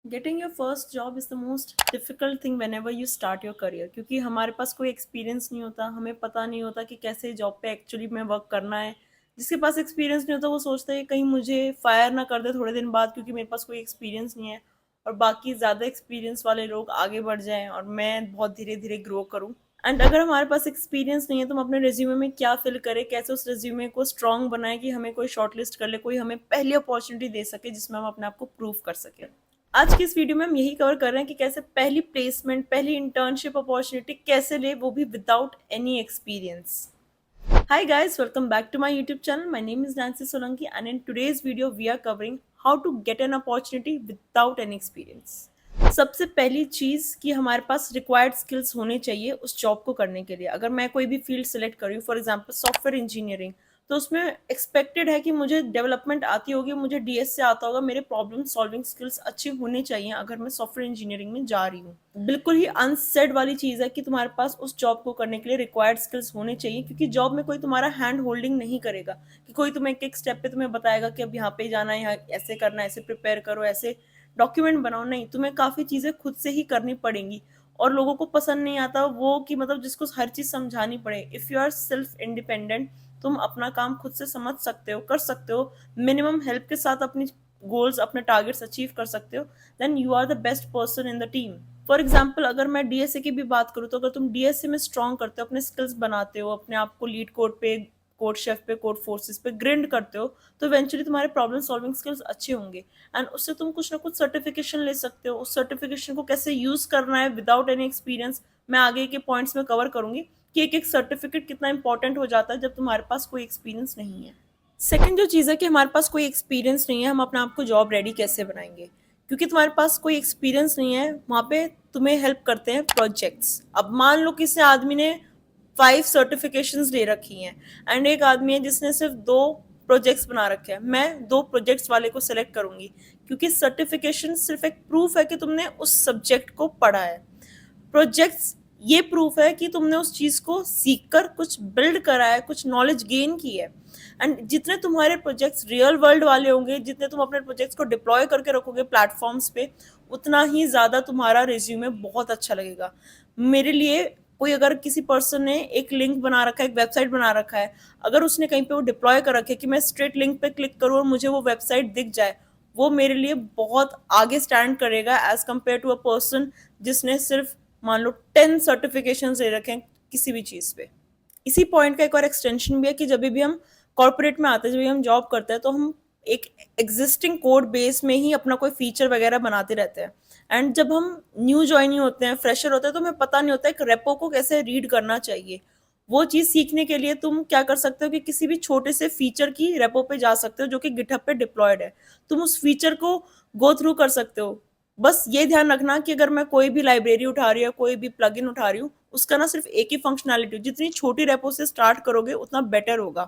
Getting your first job is the most difficult thing whenever you start your career, क्योंकि हमारे पास कोई experience नहीं होता, हमें पता नहीं होता कि कैसे जॉब पे एक्चुअली में वर्क करना है। जिसके पास एक्सपीरियंस नहीं होता वो सोचता है कि कहीं मुझे फायर ना कर दे थोड़े दिन बाद, क्योंकि मेरे पास कोई एक्सपीरियंस नहीं है और बाकी ज़्यादा एक्सपीरियंस वाले लोग आगे बढ़ जाएँ और मैं बहुत धीरे धीरे ग्रो करूँ। एंड अगर हमारे पास एक्सपीरियंस नहीं है तो हम अपने रिज्यूमे में क्या फिल करें, कैसे उस रिज्यूमे को स्ट्रॉन्ग बनाएं कि हमें कोई शॉर्टलिस्ट कर ले, कोई हमें पहली अपॉर्चुनिटी दे सके जिसमें हम अपने आप को प्रूव कर सकें। आज की इस वीडियो में हम यही कवर कर रहे हैं कि कैसे पहली प्लेसमेंट, पहली इंटर्नशिप अपॉर्चुनिटी कैसे ले, वो भी without any experience. Hi guys, welcome back to my YouTube channel. My name is Nancy Solanki and in today's video we are covering how to get an opportunity without any experience. सबसे पहली चीज़ कि हमारे पास required skills होने चाहिए उस job को करने के लिए। अगर मैं कोई भी फील्ड सेलेक्ट करूँ, फॉर एग्जांपल सॉफ्टवेयर इंजीनियरिंग, तो उसमें एक्सपेक्टेड है कि मुझे डेवलपमेंट आती होगी, मुझे डीएस से आता होगा, मेरे प्रॉब्लम सॉल्विंग स्किल्स अच्छी होने चाहिए अगर मैं सॉफ्टवेयर इंजीनियरिंग में जा रही हूँ। बिल्कुल ही अनसेड वाली चीज़ है कि तुम्हारे पास उस जॉब को करने के लिए रिक्वायर्ड स्किल्स होने चाहिए, क्योंकि जॉब में कोई तुम्हारा हैंड होल्डिंग नहीं करेगा कि कोई तुम्हें एक एक स्टेप पे तुम्हें बताएगा कि अब यहाँ पे जाना है, यहाँ ऐसे करना है, ऐसे प्रिपेयर करो, ऐसे डॉक्यूमेंट बनाओ। नहीं, तुम्हें काफ़ी चीज़ें खुद से ही करनी पड़ेंगी और लोगों को पसंद नहीं आता वो कि मतलब जिसको हर चीज़ समझानी पड़े। If you are self independent, तुम अपना काम खुद से समझ सकते हो, कर सकते हो, मिनिमम हेल्प के साथ अपनी गोल्स, अपने टारगेट्स अचीव कर सकते हो, then you are the best person in the team. For example अगर मैं डीएसए की भी बात करूँ तो अगर तुम डीएसए में स्ट्रॉन्ग करते हो, अपने स्किल्स बनाते हो, अपने आप को लीड कोड पे, कोड शेफ पे, कोड फोर्सेस पे ग्रिंड करते हो, तो इवेंचुअली तुम्हारे प्रॉब्लम सॉल्विंग स्किल्स अच्छे होंगे एंड उससे तुम कुछ ना कुछ सर्टिफिकेशन ले सकते हो। उस सर्टिफिकेशन को कैसे यूज करना है विदाउट एनी एक्सपीरियंस, मैं आगे के पॉइंट्स में कवर करूंगी कि एक एक सर्टिफिकेट कितना इंपॉर्टेंट हो जाता है जब तुम्हारे पास कोई एक्सपीरियंस नहीं है। सेकंड जो चीज़ है कि हमारे पास कोई एक्सपीरियंस नहीं है, हम अपने आप को जॉब रेडी कैसे बनाएंगे, क्योंकि तुम्हारे पास कोई एक्सपीरियंस नहीं है। वहाँ पे तुम्हें हेल्प करते हैं प्रोजेक्ट्स। अब मान लो किसी आदमी ने 5 सर्टिफिकेशंस ले रखी हैं एंड एक आदमी है जिसने सिर्फ 2 प्रोजेक्ट्स बना रखे हैं, मैं 2 प्रोजेक्ट्स वाले को सिलेक्ट करूंगी, क्योंकि सर्टिफिकेशन सिर्फ एक प्रूफ है कि तुमने उस सब्जेक्ट को पढ़ा है। प्रोजेक्ट्स ये प्रूफ है कि तुमने उस चीज को सीखकर कुछ बिल्ड करा है, कुछ नॉलेज गेन की है। एंड जितने तुम्हारे प्रोजेक्ट्स रियल वर्ल्ड वाले होंगे, जितने तुम अपने प्रोजेक्ट्स को डिप्लॉय करके रखोगे प्लेटफॉर्म्स पे, उतना ही ज्यादा तुम्हारा रिज्यूमे बहुत अच्छा लगेगा। मेरे लिए कोई अगर किसी पर्सन ने एक लिंक बना रखा है, एक वेबसाइट बना रखा है, अगर उसने कहीं पे वो डिप्लॉय कर रखे कि मैं स्ट्रेट लिंक पे क्लिक करूँ और मुझे वो वेबसाइट दिख जाए, वो मेरे लिए बहुत आगे स्टैंड करेगा as compare to a person जिसने सिर्फ मान लो 10 सर्टिफिकेशन ले रखे हैं किसी भी चीज़ पे। इसी पॉइंट का एक और एक्सटेंशन भी है कि जब भी हम कॉर्पोरेट में आते हैं, जब भी हम जॉब करते हैं, तो हम एक एग्जिस्टिंग कोड बेस में ही अपना कोई फीचर वगैरह बनाते रहते हैं। एंड जब हम न्यू ज्वाइनी होते हैं, फ्रेशर होते हैं, तो हमें पता नहीं होता एक रेपो को कैसे रीड करना चाहिए। वो चीज़ सीखने के लिए तुम क्या कर सकते हो कि किसी भी छोटे से फीचर की रेपो पे जा सकते हो जो कि गिटहब पे डिप्लॉयड है। तुम उस फीचर को गो थ्रू कर सकते हो। बस ये ध्यान रखना कि अगर मैं कोई भी लाइब्रेरी उठा रही हूँ, कोई भी प्लगइन उठा रही हूँ, उसका ना सिर्फ एक ही फंक्शनैलिटी हो। जितनी छोटी रेपो से स्टार्ट करोगे उतना बेटर होगा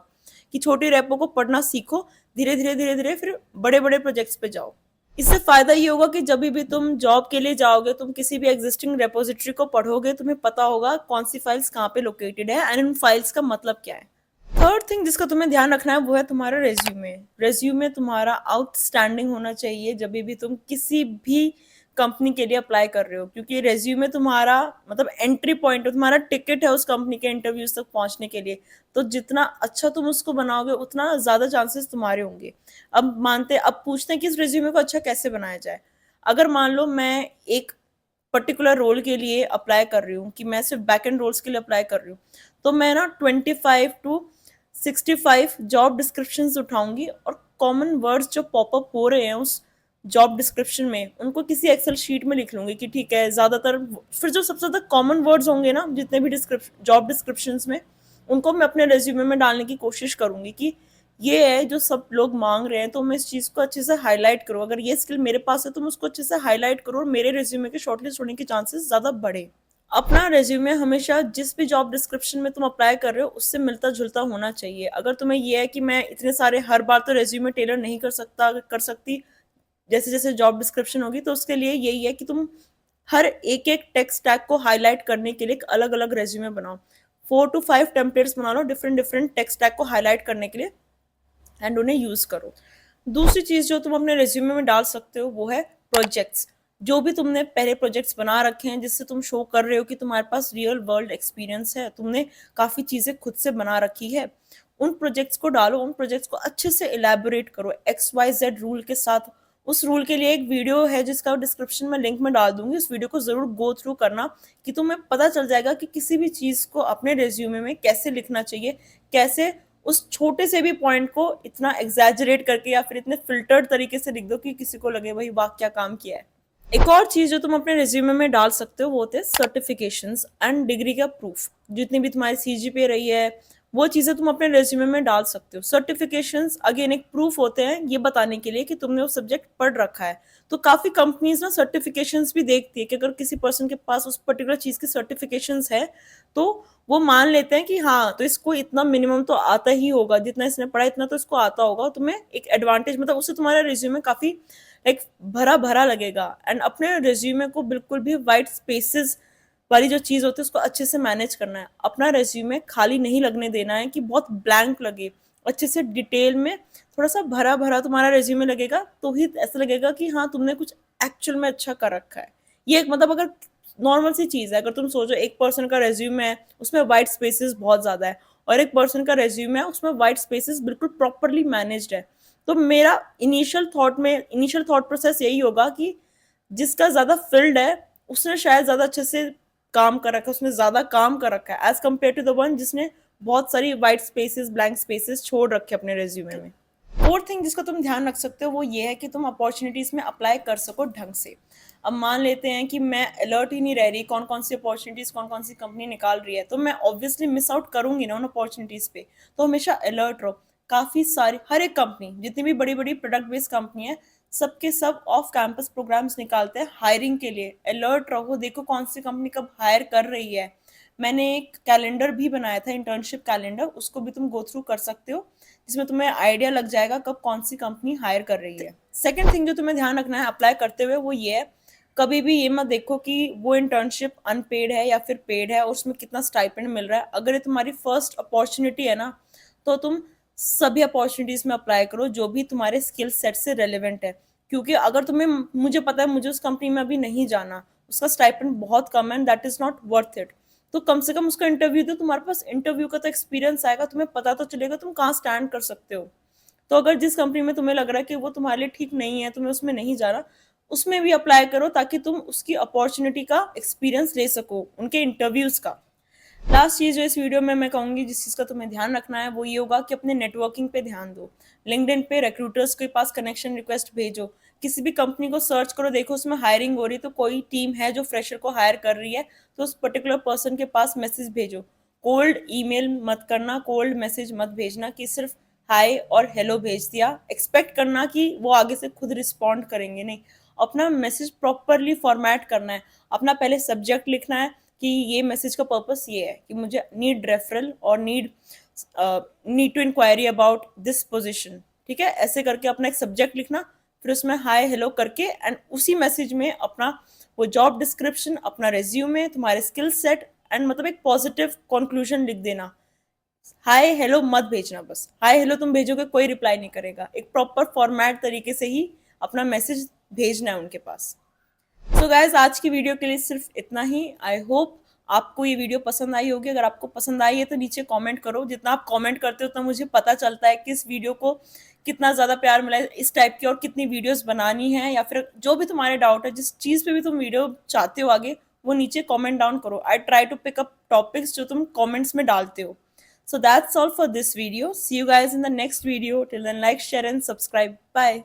कि छोटी रेपो को पढ़ना सीखो, धीरे धीरे धीरे धीरे फिर बड़े बड़े प्रोजेक्ट्स पे जाओ। इससे फायदा ये होगा कि जब भी तुम जॉब के लिए जाओगे, तुम किसी भी एग्जिस्टिंग रेपोजिटरी को पढ़ोगे, तुम्हें पता होगा कौन सी फाइल्स कहाँ पे लोकेटेड है एंड इन फाइल्स का मतलब क्या है। थर्ड थिंग जिसका तुम्हें ध्यान रखना है वो है तुम्हारा रेज्यूमे। रेज्यूमे तुम्हारा आउटस्टैंडिंग होना चाहिए जब भी तुम किसी भी कंपनी के लिए अप्लाई कर रहे हो, क्योंकि रेज्यूमे तुम्हारा मतलब एंट्री पॉइंट है, तुम्हारा टिकट है उस कंपनी के इंटरव्यूज तक पहुंचने के लिए। तो जितना अच्छा तुम उसको बनाओगे उतना ज्यादा चांसेस तुम्हारे होंगे। अब पूछते हैं कि इस रेज्यूमे को अच्छा कैसे बनाया जाए। अगर मान लो मैं एक पर्टिकुलर रोल के लिए अप्लाई कर रही हूँ, कि मैं सिर्फ बैक एंड रोल्स के लिए अप्लाई कर रही हूँ, तो मैं ना 25 to 65 जॉब डिस्क्रिप्शन उठाऊंगी और कॉमन वर्ड्स जो पॉपअप हो रहे हैं उस जॉब डिस्क्रिप्शन में, उनको किसी एक्सेल शीट में लिख लूंगी कि ठीक है, ज्यादातर फिर जो सबसे ज्यादा कॉमन वर्ड्स होंगे ना जितने भी जॉब डिस्क्रिप्शन में, उनको मैं अपने रेज्यूमे में डालने की कोशिश करूंगी कि ये है जो सब लोग मांग रहे हैं, तो मैं इस चीज को अच्छे से हाईलाइट करूँ। अगर ये स्किल मेरे पास है तो मैं उसको अच्छे से हाईलाइट करूँ और मेरे रेज्यूमे के शॉर्टलिस्ट होने के चांसेस ज्यादा बढ़े। अपना रेज्यूमे हमेशा जिस भी जॉब डिस्क्रिप्शन में तुम अप्लाई कर रहे हो उससे मिलता जुलता होना चाहिए। अगर तुम्हें यह है कि मैं इतने सारे हर बार तो रेज्यूमे टेलर नहीं कर सकती जैसे जैसे जॉब डिस्क्रिप्शन होगी, तो उसके लिए यही है कि तुम हर एक एक टेक्स्ट स्टैक को हाईलाइट करने के लिए एक अलग अलग रेज्यूमे बनाओ। 4 to 5 टेम्पलेट्स बना लो डिफरेंट डिफरेंट टेक्स्ट स्टैक को हाईलाइट करने के लिए एंड उन्हें यूज करो। दूसरी चीज जो तुम अपने रेज्यूमे में डाल सकते हो वो है प्रोजेक्ट्स। जो भी तुमने पहले प्रोजेक्ट्स बना रखे हैं जिससे तुम शो कर रहे हो कि तुम्हारे पास रियल वर्ल्ड एक्सपीरियंस है, तुमने काफ़ी चीज़ें खुद से बना रखी है, उन प्रोजेक्ट्स को डालो, उन प्रोजेक्ट्स को अच्छे से इलेबोरेट करो XYZ रूल के साथ। उस रूल के लिए एक वीडियो है जिसका डिस्क्रिप्शन में लिंक में डाल दूंगी, उस वीडियो को ज़रूर गो थ्रू करना कि तुम्हें पता चल जाएगा कि किसी भी चीज़ को अपने रेज्यूमे में कैसे लिखना चाहिए, कैसे उस छोटे से भी पॉइंट को इतना एग्जैजरेट करके या फिर इतने फिल्टर्ड तरीके से लिख दो कि किसी को लगे भाई वाह क्या काम किया है। एक और चीज जो तुम अपने रिज्यूमे में डाल सकते हो वो होते हैं सर्टिफिकेशंस एंड डिग्री का प्रूफ। जितनी भी तुम्हारी CGPA रही है वो चीजें तुम अपने रिज्यूमे में डाल सकते हो। सर्टिफिकेशंस अगेन एक प्रूफ होते हैं ये बताने के लिए कि तुमने वो सब्जेक्ट पढ़ रखा है। तो काफी कंपनीज ना सर्टिफिकेशंस भी देखती है कि अगर किसी पर्सन के पास उस पर्टिकुलर चीज की सर्टिफिकेशंस है तो वो मान लेते हैं कि हाँ तो इसको इतना मिनिमम तो आता ही होगा, जितना इसने पढ़ा इतना तो इसको आता होगा। तुम्हें एक एडवांटेज मतलब उससे तुम्हारा रिज्यूमे काफी लाइक भरा भरा लगेगा। एंड अपने रिज्यूमे को बिल्कुल भी वाइट स्पेसेस वाली जो चीज़ होती है उसको अच्छे से मैनेज करना है। अपना रिज्यूमे खाली नहीं लगने देना है कि बहुत ब्लैंक लगे, अच्छे से डिटेल में थोड़ा सा भरा भरा तुम्हारा रिज्यूमे लगेगा तो ही ऐसा लगेगा कि हाँ तुमने कुछ एक्चुअल में अच्छा कर रखा है। ये एक मतलब अगर नॉर्मल सी चीज़ है, अगर तुम सोचो एक पर्सन का रेज्यूमे है उसमें वाइट स्पेसेस बहुत ज़्यादा है और एक पर्सन का रेज्यूमे है उसमें वाइट स्पेसेस बिल्कुल प्रॉपरली मैनेज्ड है। तो मेरा इनिशियल थॉट प्रोसेस यही होगा कि जिसका ज़्यादा फील्ड है उसने शायद ज़्यादा अच्छे से काम कर रखा है, उसने ज़्यादा काम कर रखा है as compare to the one जिसने बहुत सारी वाइट स्पेसेस ब्लैंक स्पेसेस छोड़ रखे अपने रेज्यूमे में। फोर्थ थिंग जिसका तुम ध्यान रख सकते हो वो ये है कि तुम अपॉर्चुनिटीज में अप्लाई कर सको ढंग से। अब मान लेते हैं कि मैं अलर्ट ही नहीं रह रही कौन कौन सी अपॉर्चुनिटीज कौन कौन सी कंपनी निकाल रही है, तो मैं ऑब्वियसली मिस आउट करूंगी ना उन अपॉर्चुनिटीज पे। तो हमेशा अलर्ट रहो। काफी सारी हर एक कंपनी जितनी भी बड़ी बड़ी प्रोडक्ट बेस्ड कंपनी है सबके सब ऑफ कैंपस प्रोग्राम्स निकालते हैं हायरिंग के लिए। अलर्ट रहो, देखो कौन सी कंपनी कब हायर कर रही है। मैंने एक कैलेंडर भी बनाया था, इंटर्नशिप कैलेंडर, उसको भी तुम गो थ्रू कर सकते हो जिसमें तुम्हें आइडिया लग जाएगा कब कौन सी कंपनी हायर कर रही है। सेकंड थिंग जो तुम्हें ध्यान रखना है अप्लाई करते हुए वो ये है, कभी भी ये मत देखो कि वो इंटर्नशिप अनपेड है या फिर पेड है और उसमें कितना स्टाइपेंड मिल रहा है। अगर ये तुम्हारी फर्स्ट अपॉर्चुनिटी है ना तो तुम सभी अपॉर्चुनिटीज में अप्लाई करो जो भी तुम्हारे स्किल सेट से रेलिवेंट है। क्योंकि अगर तुम्हें मुझे पता है मुझे उस कंपनी में अभी नहीं जाना, उसका स्टाइपेंड बहुत कम है and that is not worth it, तो कम से कम उसका इंटरव्यू दो। तुम्हारे पास इंटरव्यू का तो एक्सपीरियंस आएगा, तुम्हें पता तो चलेगा तुम कहाँ स्टैंड कर सकते हो। तो अगर जिस कंपनी में तुम्हें लग रहा है कि वो तुम्हारे लिए ठीक नहीं है, तुम्हें उसमें नहीं जाना, उसमें भी अप्लाई करो ताकि तुम उसकी अपॉर्चुनिटी का एक्सपीरियंस ले सको, उनके इंटरव्यूज का। लास्ट चीज जो इस वीडियो में मैं कहूंगी जिस चीज का तुम्हें ध्यान रखना है वो ये होगा कि अपने नेटवर्किंग पे ध्यान दो। लिंक्डइन पे रिक्रूटर्स के पास कनेक्शन रिक्वेस्ट भेजो, किसी भी कंपनी को सर्च करो, देखो उसमें हायरिंग हो रही है तो कोई टीम है जो फ्रेशर को हायर कर रही है तो उस पर्टिकुलर पर्सन के पास मैसेज भेजो। कोल्ड ईमेल मत करना, कोल्ड मैसेज मत भेजना कि सिर्फ हाय और हेलो भेज दिया, एक्सपेक्ट करना कि वो आगे से खुद रिस्पॉन्ड करेंगे, नहीं। अपना मैसेज प्रॉपरली फॉर्मेट करना है। अपना पहले सब्जेक्ट लिखना है कि ये मैसेज का पर्पस ये है कि मुझे नीड रेफरल और need to inquiry about this position, ठीक है। ऐसे करके अपना एक सब्जेक्ट लिखना, फिर उसमें हाय हेलो करके एंड उसी मैसेज में अपना वो जॉब डिस्क्रिप्शन, अपना रेज्यूमे, तुम्हारे स्किल सेट एंड मतलब एक पॉजिटिव कंक्लूजन लिख देना। हाय हेलो मत भेजना, बस हाय हेलो तुम भेजोगे कोई रिप्लाई नहीं करेगा। एक प्रॉपर फॉर्मेट तरीके से ही अपना मैसेज भेजना है उनके पास। सो गाइज आज की वीडियो के लिए सिर्फ इतना ही। आई होप आपको ये वीडियो पसंद आई होगी। अगर आपको पसंद आई है तो नीचे कमेंट करो, जितना आप कमेंट करते हो उतना मुझे पता चलता है कि इस वीडियो को कितना ज़्यादा प्यार मिला है, इस टाइप की और कितनी वीडियोस बनानी है, या फिर जो भी तुम्हारे डाउट है जिस चीज़ पे भी तुम वीडियो चाहते हो आगे वो नीचे कमेंट डाउन करो। I try to pick up topics जो तुम कमेंट्स में डालते हो। So that's all for this video. See you guys in the next video. Till then, like, share and subscribe. Bye.